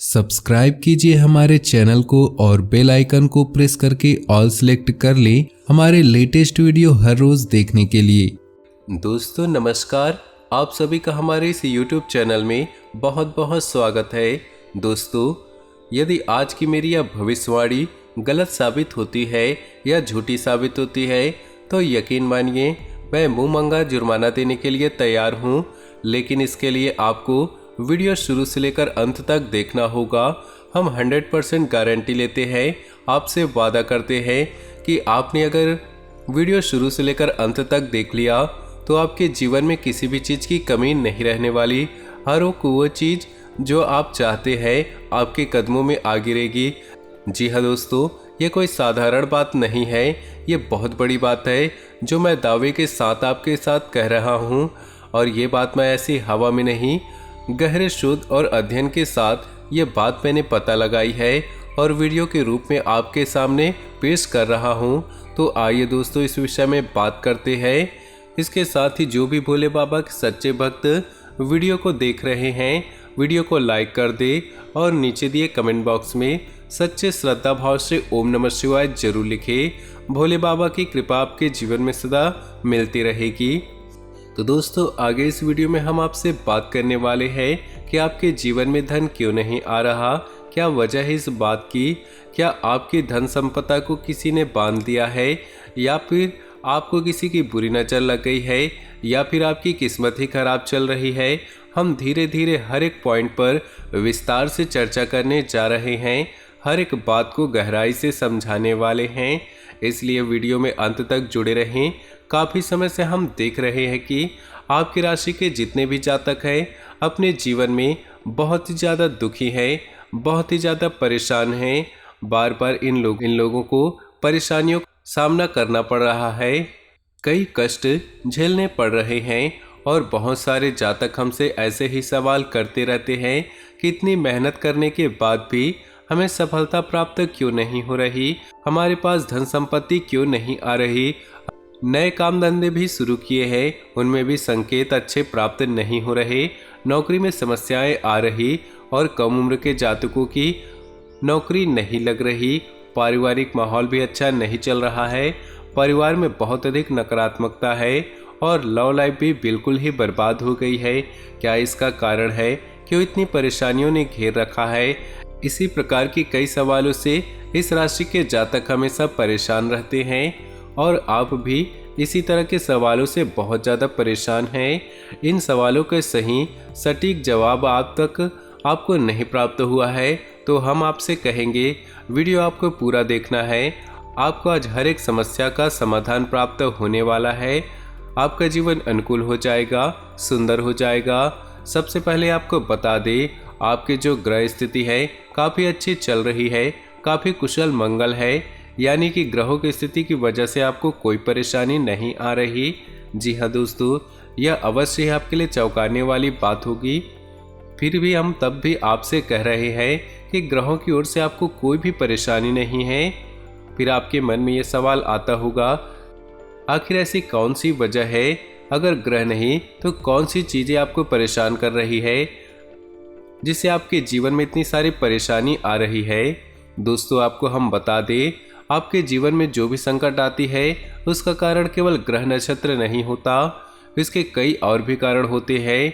Subscribe कीजिए हमारे channel को और बेल आइकन को प्रेस करके ऑल सेलेक्ट कर लें हमारे लेटेस्ट वीडियो हर रोज देखने के लिए। दोस्तों नमस्कार, आप सभी का हमारे इस YouTube चैनल में बहुत बहुत स्वागत है। दोस्तों, यदि आज की मेरी यह भविष्यवाणी गलत साबित होती है या झूठी साबित होती है तो यकीन मानिए मैं मुंह मंगा जुर्माना देने के लिए तैयार हूँ, लेकिन इसके लिए आपको वीडियो शुरू से लेकर अंत तक देखना होगा। हम 100% गारंटी लेते हैं, आपसे वादा करते हैं कि आपने अगर वीडियो शुरू से लेकर अंत तक देख लिया तो आपके जीवन में किसी भी चीज़ की कमी नहीं रहने वाली। हर वो चीज़ जो आप चाहते हैं आपके कदमों में आ गिरेगी। जी हाँ दोस्तों, ये कोई साधारण बात नहीं है, ये बहुत बड़ी बात है जो मैं दावे के साथ आपके साथ कह रहा हूँ। और ये बात मैं ऐसी हवा में नहीं, गहरे शोध और अध्ययन के साथ ये बात मैंने पता लगाई है और वीडियो के रूप में आपके सामने पेश कर रहा हूँ। तो आइए दोस्तों इस विषय में बात करते हैं। इसके साथ ही जो भी भोले बाबा के सच्चे भक्त वीडियो को देख रहे हैं, वीडियो को लाइक कर दे और नीचे दिए कमेंट बॉक्स में सच्चे श्रद्धा भाव से ओम नमः शिवाय जरूर लिखे। भोले बाबा की कृपा आपके जीवन में सदा मिलती रहेगी। तो दोस्तों, आगे इस वीडियो में हम आपसे बात करने वाले हैं कि आपके जीवन में धन क्यों नहीं आ रहा, क्या वजह है इस बात की। क्या आपकी धन संपदा को किसी ने बांध दिया है, या फिर आपको किसी की बुरी नज़र लग गई है, या फिर आपकी किस्मत ही खराब चल रही है। हम धीरे धीरे हर एक पॉइंट पर विस्तार से चर्चा करने जा रहे हैं, हर एक बात को गहराई से समझाने वाले हैं, इसलिए वीडियो में अंत तक जुड़े रहें। काफ़ी समय से हम देख रहे हैं कि आपकी राशि के जितने भी जातक हैं अपने जीवन में बहुत ही ज़्यादा दुखी हैं, बहुत ही ज़्यादा परेशान हैं। बार बार इन लोगों को परेशानियों का सामना करना पड़ रहा है, कई कष्ट झेलने पड़ रहे हैं। और बहुत सारे जातक हमसे ऐसे ही सवाल करते रहते हैं कि इतनी मेहनत करने के बाद भी हमें सफलता प्राप्त क्यों नहीं हो रही, हमारे पास धन संपत्ति क्यों नहीं आ रही। नए काम धंधे भी शुरू किए हैं, उनमें भी संकेत अच्छे प्राप्त नहीं हो रहे, नौकरी में समस्याएं आ रही और कम उम्र के जातकों की नौकरी नहीं लग रही। पारिवारिक माहौल भी अच्छा नहीं चल रहा है, परिवार में बहुत अधिक नकारात्मकता है और लव लाइफ भी बिल्कुल ही बर्बाद हो गई है। क्या इसका कारण है, क्यों इतनी परेशानियों ने घेर रखा है। इसी प्रकार की कई सवालों से इस राशि के जातक हमेशा परेशान रहते हैं और आप भी इसी तरह के सवालों से बहुत ज़्यादा परेशान हैं। इन सवालों के सही सटीक जवाब आपको नहीं प्राप्त हुआ है तो हम आपसे कहेंगे वीडियो आपको पूरा देखना है। आपको आज हर एक समस्या का समाधान प्राप्त होने वाला है, आपका जीवन अनुकूल हो जाएगा, सुंदर हो जाएगा। सबसे पहले आपको बता दें, आपकी जो ग्रह स्थिति है काफ़ी अच्छी चल रही है, काफ़ी कुशल मंगल है, यानी कि ग्रहों की स्थिति की वजह से आपको कोई परेशानी नहीं आ रही। जी हाँ दोस्तों, यह अवश्य ही आपके लिए चौंकाने वाली बात होगी। फिर भी हम तब भी आपसे कह रहे हैं कि ग्रहों की ओर से आपको कोई भी परेशानी नहीं है। फिर आपके मन में ये सवाल आता होगा, आखिर ऐसी कौन सी वजह है, अगर ग्रह नहीं तो कौन सी चीज़ें आपको परेशान कर रही है जिससे आपके जीवन में इतनी सारी परेशानी आ रही है। दोस्तों, आपको हम बता दें, आपके जीवन में जो भी संकट आती है उसका कारण केवल ग्रह नक्षत्र नहीं होता, इसके कई और भी कारण होते हैं।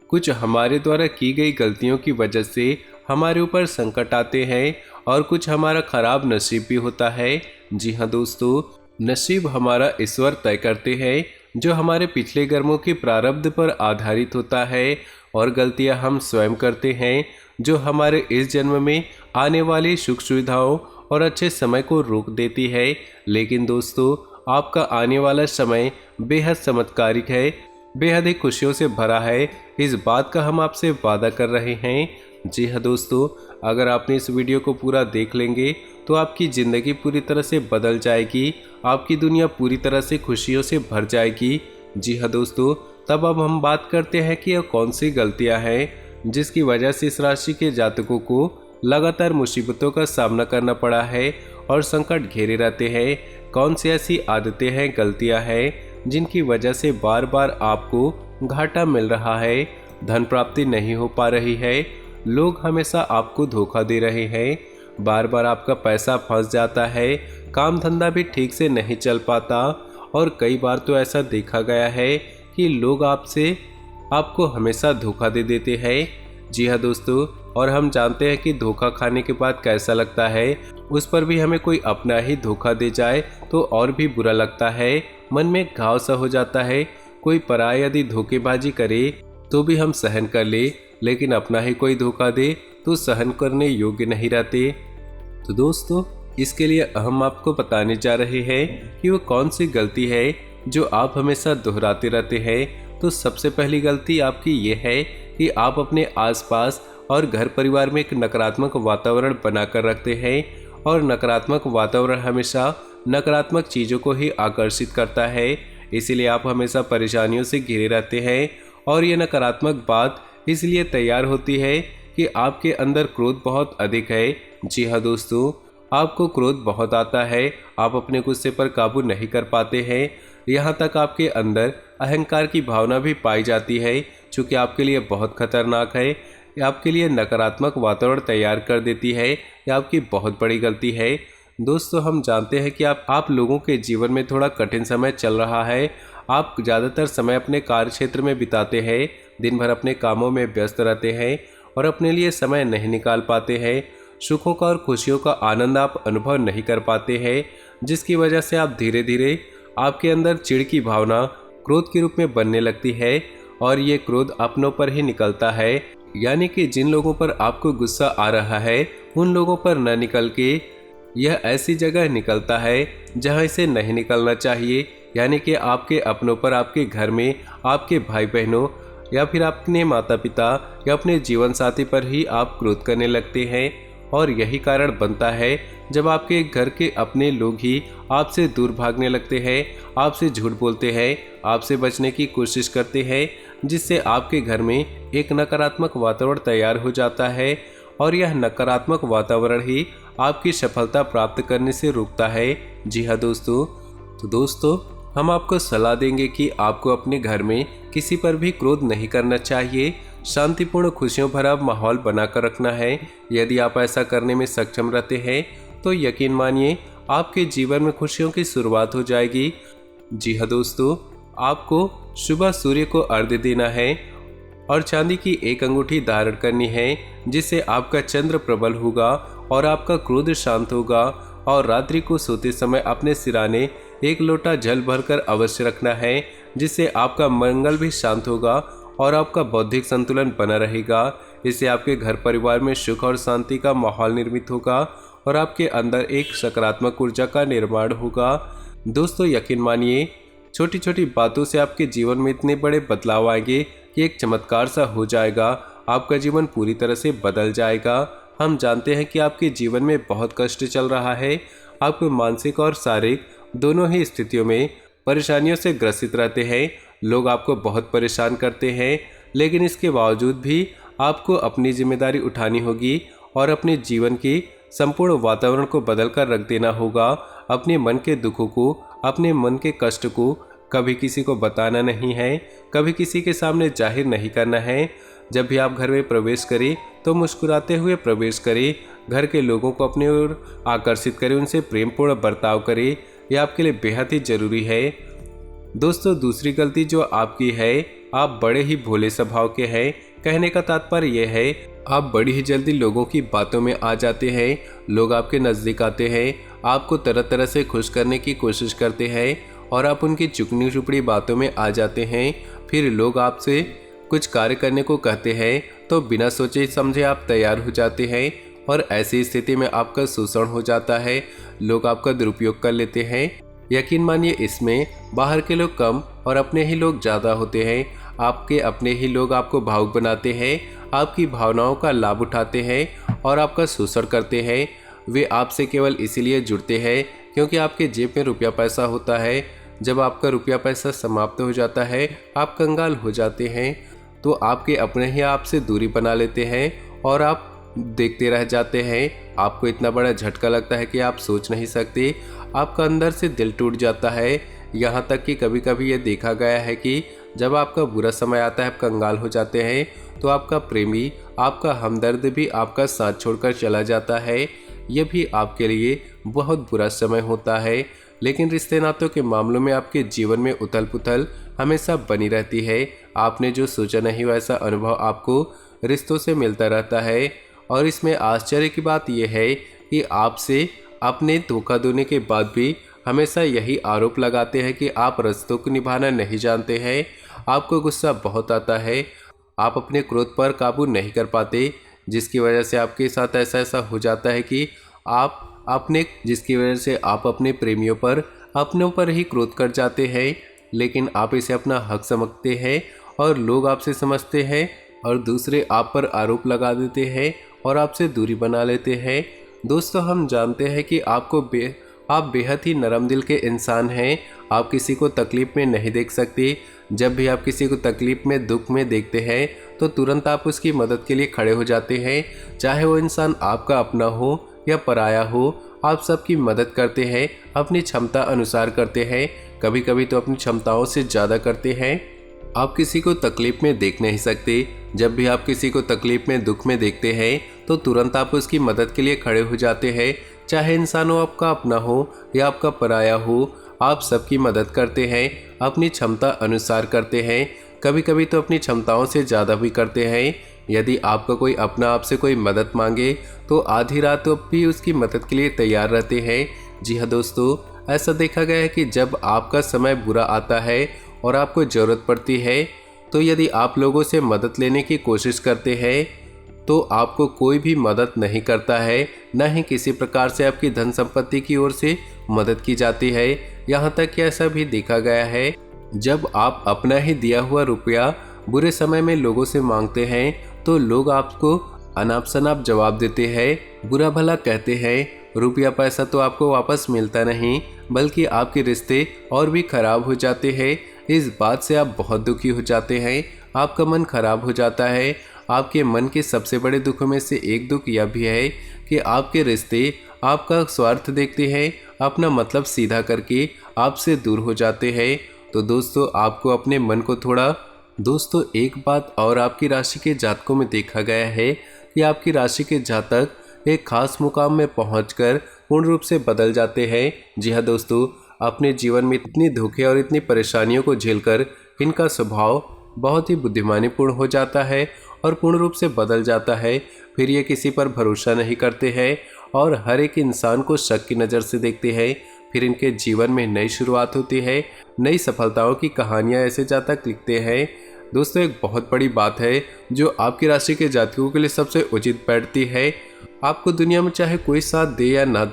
कुछ हमारे द्वारा की गई गलतियों की वजह से हमारे ऊपर संकट आते हैं और कुछ हमारा खराब नसीब भी होता है। जी हाँ दोस्तों, नसीब हमारा ईश्वर तय करते हैं, जो हमारे पिछले कर्मों के प्रारब्ध पर आधारित होता है, और गलतियां हम स्वयं करते हैं जो हमारे इस जन्म में आने वाली सुख सुविधाओं और अच्छे समय को रोक देती है। लेकिन दोस्तों, आपका आने वाला समय बेहद चमत्कारिक है, बेहद ही खुशियों से भरा है, इस बात का हम आपसे वादा कर रहे हैं। जी हाँ दोस्तों, अगर आपने इस वीडियो को पूरा देख लेंगे तो आपकी ज़िंदगी पूरी तरह से बदल जाएगी, आपकी दुनिया पूरी तरह से खुशियों से भर जाएगी। जी हाँ दोस्तों, तब अब हम बात करते हैं कि यह कौन सी गलतियां हैं जिसकी वजह से इस राशि के जातकों को लगातार मुसीबतों का सामना करना पड़ा है और संकट घेरे रहते हैं। कौन सी ऐसी आदतें हैं, गलतियां हैं जिनकी वजह से बार बार आपको घाटा मिल रहा है, धन प्राप्ति नहीं हो पा रही है, लोग हमेशा आपको धोखा दे रहे हैं, बार बार आपका पैसा फंस जाता है, काम धंधा भी ठीक से नहीं चल पाता और कई बार तो ऐसा देखा गया है कि लोग आपको हमेशा धोखा दे देते हैं। जी हाँ दोस्तों, और हम जानते हैं कि धोखा खाने के बाद कैसा लगता है। उस पर भी हमें कोई अपना ही धोखा दे जाए तो और भी बुरा लगता है, मन में घाव सा हो जाता है। कोई पराया यदि धोखेबाजी करे तो भी हम सहन कर ले, लेकिन अपना ही कोई धोखा दे तो सहन करने योग्य नहीं रहते। तो दोस्तों, इसके लिए हम आपको बताने जा रहे हैं कि वो कौन सी गलती है जो आप हमेशा दोहराते रहते हैं। तो सबसे पहली गलती आपकी ये है कि आप अपने आसपास और घर परिवार में एक नकारात्मक वातावरण बनाकर रखते हैं, और नकारात्मक वातावरण हमेशा नकारात्मक चीज़ों को ही आकर्षित करता है। इसीलिए आप हमेशा परेशानियों से घिरे रहते हैं, और ये नकारात्मक बात इसलिए तैयार होती है कि आपके अंदर क्रोध बहुत अधिक है। जी हाँ दोस्तों, आपको क्रोध बहुत आता है, आप अपने गुस्से पर काबू नहीं कर पाते हैं। यहाँ तक आपके अंदर अहंकार की भावना भी पाई जाती है, जो कि आपके लिए बहुत खतरनाक है। ये आपके लिए नकारात्मक वातावरण तैयार कर देती है। यह आपकी बहुत बड़ी गलती है। दोस्तों, हम जानते हैं कि आप लोगों के जीवन में थोड़ा कठिन समय चल रहा है। आप ज़्यादातर समय अपने कार्य क्षेत्र में बिताते हैं, दिन भर अपने कामों में व्यस्त रहते हैं और अपने लिए समय नहीं निकाल पाते हैं। सुखों का और खुशियों का आनंद आप अनुभव नहीं कर पाते हैं, जिसकी वजह से आप धीरे धीरे आपके अंदर चिढ़ की भावना क्रोध के रूप में बनने लगती है, और ये क्रोध अपनों पर ही निकलता है। यानी कि जिन लोगों पर आपको गुस्सा आ रहा है उन लोगों पर न निकल के यह ऐसी जगह निकलता है जहां इसे नहीं निकलना चाहिए। यानी कि आपके अपनों पर, आपके घर में, आपके भाई बहनों या फिर अपने माता पिता या अपने जीवन साथी पर ही आप क्रोध करने लगते हैं। और यही कारण बनता है जब आपके घर के अपने लोग ही आपसे दूर भागने लगते हैं, आपसे झूठ बोलते हैं, आपसे बचने की कोशिश करते हैं, जिससे आपके घर में एक नकारात्मक वातावरण तैयार हो जाता है, और यह नकारात्मक वातावरण ही आपकी सफलता प्राप्त करने से रोकता है। जी हाँ दोस्तों, तो दोस्तों, हम आपको सलाह देंगे कि आपको अपने घर में किसी पर भी क्रोध नहीं करना चाहिए। शांतिपूर्ण खुशियों भरा माहौल बनाकर रखना है। यदि आप ऐसा करने में सक्षम रहते हैं तो यकीन मानिए आपके जीवन में खुशियों की शुरुआत हो जाएगी। जी हाँ दोस्तों, आपको सुबह सूर्य को अर्घ्य देना है और चांदी की एक अंगूठी धारण करनी है, जिससे आपका चंद्र प्रबल होगा और आपका क्रोध शांत होगा। और रात्रि को सोते समय अपने सिराने एक लोटा जल भरकर अवश्य रखना है, जिससे आपका मंगल भी शांत होगा और आपका बौद्धिक संतुलन बना रहेगा। इससे आपके घर परिवार में सुख और शांति का माहौल निर्मित होगा और आपके अंदर एक सकारात्मक ऊर्जा का निर्माण होगा। दोस्तों, यकीन मानिए छोटी छोटी बातों से आपके जीवन में इतने बड़े बदलाव आएंगे कि एक चमत्कार सा हो जाएगा। आपका जीवन पूरी तरह से बदल जाएगा। हम जानते हैं कि आपके जीवन में बहुत कष्ट चल रहा है। आप मानसिक और शारीरिक दोनों ही स्थितियों में परेशानियों से ग्रसित रहते हैं। लोग आपको बहुत परेशान करते हैं, लेकिन इसके बावजूद भी आपको अपनी जिम्मेदारी उठानी होगी और अपने जीवन की संपूर्ण वातावरण को बदल कर रख देना होगा। अपने मन के दुखों को, अपने मन के कष्ट को कभी किसी को बताना नहीं है, कभी किसी के सामने जाहिर नहीं करना है। जब भी आप घर में प्रवेश करें तो मुस्कुराते हुए प्रवेश करें। घर के लोगों को अपनी ओर आकर्षित करें, उनसे प्रेमपूर्ण बर्ताव करें। यह आपके लिए बेहद ही जरूरी है। दोस्तों, दूसरी गलती जो आपकी है, आप बड़े ही भोले स्वभाव के हैं। कहने का तात्पर्य यह है, आप बड़ी ही जल्दी लोगों की बातों में आ जाते हैं। लोग आपके नज़दीक आते हैं, आपको तरह तरह से खुश करने की कोशिश करते हैं और आप उनकी चुकनी चुपड़ी बातों में आ जाते हैं। फिर लोग आपसे कुछ कार्य करने को कहते हैं तो बिना सोचे समझे आप तैयार हो जाते हैं, और ऐसी स्थिति में आपका शोषण हो जाता है। लोग आपका दुरुपयोग कर लेते हैं। यकीन मानिए इसमें बाहर के लोग कम और अपने ही लोग ज़्यादा होते हैं। आपके अपने ही लोग आपको भावुक बनाते हैं, आपकी भावनाओं का लाभ उठाते हैं और आपका शोषण करते हैं। वे आपसे केवल इसीलिए जुड़ते हैं क्योंकि आपके जेब में रुपया पैसा होता है। जब आपका रुपया पैसा समाप्त हो जाता है, आप कंगाल हो जाते हैं, तो आपके अपने ही आपसे दूरी बना लेते हैं और आप देखते रह जाते हैं। आपको इतना बड़ा झटका लगता है कि आप सोच नहीं सकते। आपका अंदर से दिल टूट जाता है। यहाँ तक कि कभी कभी ये देखा गया है कि जब आपका बुरा समय आता है, आप कंगाल हो जाते हैं, तो आपका प्रेमी आपका हमदर्द भी आपका साथ छोड़कर चला जाता है। यह भी आपके लिए बहुत बुरा समय होता है। लेकिन रिश्ते नातों के मामलों में आपके जीवन में उथल पुथल हमेशा बनी रहती है। आपने जो सोचा नहीं वैसा अनुभव आपको रिश्तों से मिलता रहता है। और इसमें आश्चर्य की बात यह है कि आपसे अपने धोखा देने के बाद भी हमेशा यही आरोप लगाते हैं कि आप रिश्तों को निभाना नहीं जानते हैं। आपको गुस्सा बहुत आता है, आप अपने क्रोध पर काबू नहीं कर पाते, जिसकी वजह से आपके साथ ऐसा हो जाता है कि आप अपने प्रेमियों पर अपनों पर ही क्रोध कर जाते हैं। लेकिन आप इसे अपना हक समझते हैं और लोग आपसे समझते हैं और दूसरे आप पर आरोप लगा देते हैं और आपसे दूरी बना लेते हैं। दोस्तों, हम जानते हैं कि आप बेहद ही नरम दिल के इंसान हैं। आप किसी को तकलीफ में नहीं देख सकते। जब भी आप किसी को तकलीफ में, दुख में देखते हैं तो तुरंत आप उसकी मदद के लिए खड़े हो जाते हैं। चाहे वो इंसान आपका अपना हो या पराया हो, आप सबकी मदद करते हैं, अपनी क्षमता अनुसार करते हैं, कभी कभी तो अपनी क्षमताओं से ज़्यादा करते हैं। आप किसी को तकलीफ में देख नहीं सकते। जब भी आप किसी को तकलीफ में, दुख में देखते हैं तो तुरंत आप उसकी मदद के लिए खड़े हो जाते हैं। चाहे इंसान हो आपका अपना हो या आपका पराया हो, आप सबकी मदद करते हैं, अपनी क्षमता अनुसार करते हैं, कभी कभी तो अपनी क्षमताओं से ज़्यादा भी करते हैं। यदि आपका कोई अपना आपसे कोई मदद मांगे तो आधी रात भी उसकी मदद के लिए तैयार रहते हैं। जी हाँ दोस्तों, ऐसा देखा गया है कि जब आपका समय बुरा आता है और आपको ज़रूरत पड़ती है तो यदि आप लोगों से मदद लेने की कोशिश करते हैं तो आपको कोई भी मदद नहीं करता है, न ही किसी प्रकार से आपकी धन संपत्ति की ओर से मदद की जाती है। यहाँ तक कि ऐसा भी देखा गया है, जब आप अपना ही दिया हुआ रुपया बुरे समय में लोगों से मांगते हैं तो लोग आपको अनाप शनाप जवाब देते हैं, बुरा भला कहते हैं। रुपया पैसा तो आपको वापस मिलता नहीं, बल्कि आपके रिश्ते और भी खराब हो जाते हैं। इस बात से आप बहुत दुखी हो जाते हैं, आपका मन खराब हो जाता है। आपके मन के सबसे बड़े दुखों में से एक दुख यह भी है कि आपके रिश्ते आपका स्वार्थ देखते हैं, अपना मतलब सीधा करके आपसे दूर हो जाते हैं। तो दोस्तों, आपको अपने मन को थोड़ा एक बात और आपकी राशि के जातकों में देखा गया है कि आपकी राशि के जातक एक खास मुकाम में पहुंचकर पूर्ण रूप से बदल जाते हैं। जी हाँ दोस्तों, अपने जीवन में इतनी धोखे और इतनी परेशानियों को झेलकर इनका स्वभाव बहुत ही बुद्धिमानीपूर्ण हो जाता है और पूर्ण रूप से बदल जाता है। फिर ये किसी पर भरोसा नहीं करते हैं और हर एक इंसान को शक की नज़र से देखते हैं। फिर इनके जीवन में नई शुरुआत होती है, नई सफलताओं की कहानियाँ ऐसे जातक लिखते हैं। दोस्तों, एक बहुत बड़ी बात है जो आपकी राशि के जातकों के लिए सबसे उचित बैठती है। आपको दुनिया में चाहे कोई साथ दे या ना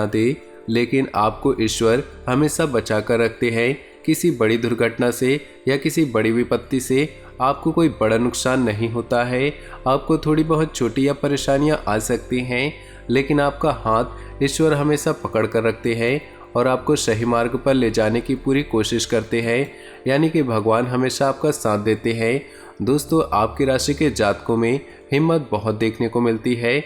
दे, लेकिन आपको ईश्वर हमेशा बचा कर रखते हैं। किसी बड़ी दुर्घटना से या किसी बड़ी विपत्ति से आपको कोई बड़ा नुकसान नहीं होता है। आपको थोड़ी बहुत छोटी या परेशानियां आ सकती हैं, लेकिन आपका हाथ ईश्वर हमेशा पकड़ कर रखते हैं और आपको सही मार्ग पर ले जाने की पूरी कोशिश करते हैं। यानी कि भगवान हमेशा आपका साथ देते हैं। दोस्तों, आपकी राशि के जातकों में हिम्मत बहुत देखने को मिलती है।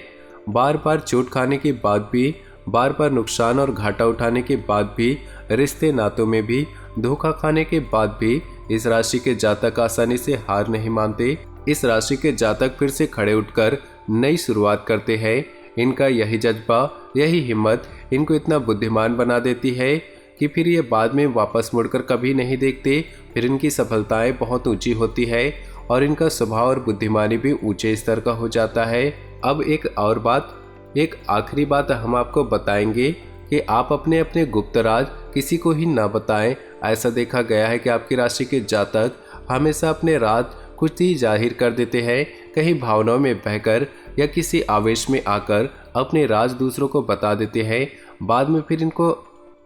बार बार चोट खाने के बाद भी, बार बार नुकसान और घाटा उठाने के बाद भी, रिश्ते नातों में भी धोखा खाने के बाद भी इस राशि के जातक आसानी से हार नहीं मानते। इस राशि के जातक फिर से खड़े उठकर नई शुरुआत करते हैं। इनका यही जज्बा, यही हिम्मत इनको इतना बुद्धिमान बना देती है कि फिर ये बाद में वापस मुड़कर कभी नहीं देखते। फिर इनकी सफलताएं बहुत ऊंची होती है और इनका स्वभाव और बुद्धिमानी भी ऊंचे स्तर का हो जाता है। अब एक आखिरी बात हम आपको बताएंगे कि आप अपने अपने गुप्त राज किसी को ही ना बताएं। ऐसा देखा गया है कि आपकी राशि के जातक हमेशा अपने राज कुछ ही जाहिर कर देते हैं, कहीं भावनाओं में बहकर या किसी आवेश में आकर अपने राज दूसरों को बता देते हैं। बाद में फिर इनको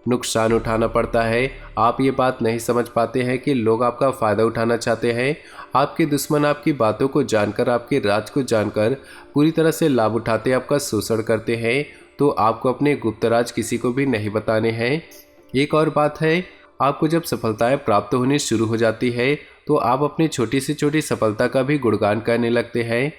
नुकसान उठाना पड़ता है। आप ये बात नहीं समझ पाते हैं कि लोग आपका फ़ायदा उठाना चाहते हैं। आपके दुश्मन आपकी बातों को जानकर, आपके राज को जानकर पूरी तरह से लाभ उठाते, आपका शोषण करते हैं। तो आपको अपने गुप्त राज किसी को भी नहीं बताने हैं। एक और बात है, आपको जब सफलताएं प्राप्त होनी शुरू हो जाती है तो आप अपनी छोटी से छोटी सफलता का भी गुणगान करने लगते हैं।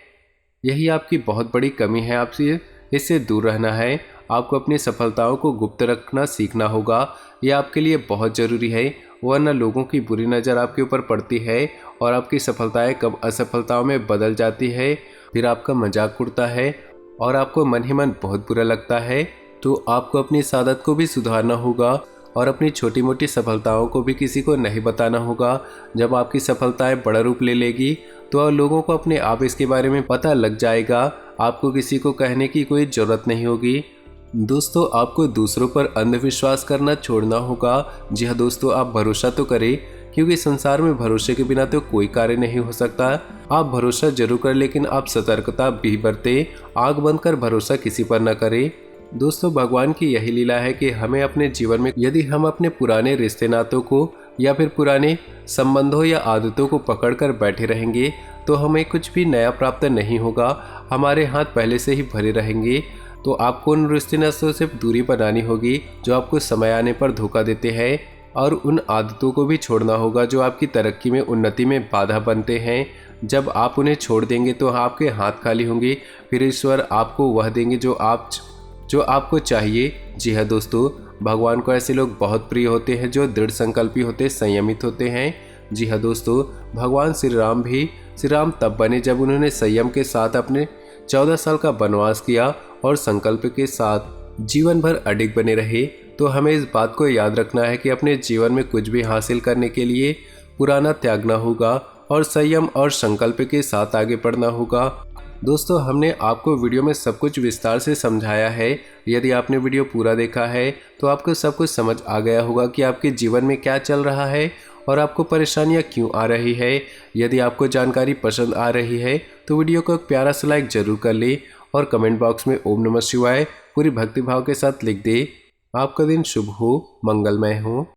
यही आपकी बहुत बड़ी कमी है, आपसे इससे दूर रहना है। आपको अपनी सफलताओं को गुप्त रखना सीखना होगा, यह आपके लिए बहुत ज़रूरी है। वरना लोगों की बुरी नज़र आपके ऊपर पड़ती है और आपकी सफलताएं कब असफलताओं में बदल जाती है। फिर आपका मजाक उड़ता है और आपको मन ही मन बहुत बुरा लगता है। तो आपको अपनी इस आदत को भी सुधारना होगा और अपनी छोटी मोटी सफलताओं को भी किसी को नहीं बताना होगा। जब आपकी सफलताएं बड़ा रूप ले लेगी तो लोगों को अपने आप इसके बारे में पता लग जाएगा। आपको किसी को कहने की कोई ज़रूरत नहीं होगी। दोस्तों, आपको दूसरों पर अंधविश्वास करना छोड़ना होगा। जी हाँ दोस्तों, आप भरोसा तो करें, क्योंकि संसार में भरोसे के बिना तो कोई कार्य नहीं हो सकता। आप भरोसा जरूर करें, लेकिन आप सतर्कता भी बरतें। आंख बंद कर भरोसा किसी पर न करें। दोस्तों, भगवान की यही लीला है कि हमें अपने जीवन में यदि हम अपने पुराने रिश्ते नातों को या फिर पुराने संबंधों या आदतों को पकड़कर बैठे रहेंगे तो हमें कुछ भी नया प्राप्त नहीं होगा। हमारे हाथ पहले से ही भरे रहेंगे। तो आपको उन रिश्ते नातों से दूरी बनानी होगी जो आपको समय आने पर धोखा देते हैं, और उन आदतों को भी छोड़ना होगा जो आपकी तरक्की में, उन्नति में बाधा बनते हैं। जब आप उन्हें छोड़ देंगे तो आपके हाथ खाली होंगे। फिर ईश्वर आपको वह देंगे जो आपको चाहिए। जी हाँ दोस्तों, भगवान को ऐसे लोग बहुत प्रिय होते हैं जो दृढ़ संकल्पी होते, संयमित होते हैं। जी हाँ दोस्तों, भगवान श्री राम तब बने जब उन्होंने संयम के साथ अपने 14 साल का वनवास किया और संकल्प के साथ जीवन भर अडिग बने रहे। तो हमें इस बात को याद रखना है कि अपने जीवन में कुछ भी हासिल करने के लिए पुराना त्यागना होगा और संयम और संकल्प के साथ आगे बढ़ना होगा। दोस्तों, हमने आपको वीडियो में सब कुछ विस्तार से समझाया है। यदि आपने वीडियो पूरा देखा है तो आपको सब कुछ समझ आ गया होगा कि आपके जीवन में क्या चल रहा है और आपको परेशानियां क्यों आ रही है। यदि आपको जानकारी पसंद आ रही है तो वीडियो को एक प्यारा सा लाइक जरूर कर ले और कमेंट बॉक्स में ओम नमः शिवाय पूरी भक्तिभाव के साथ लिख दे। आपका दिन शुभ हो, मंगलमय हो।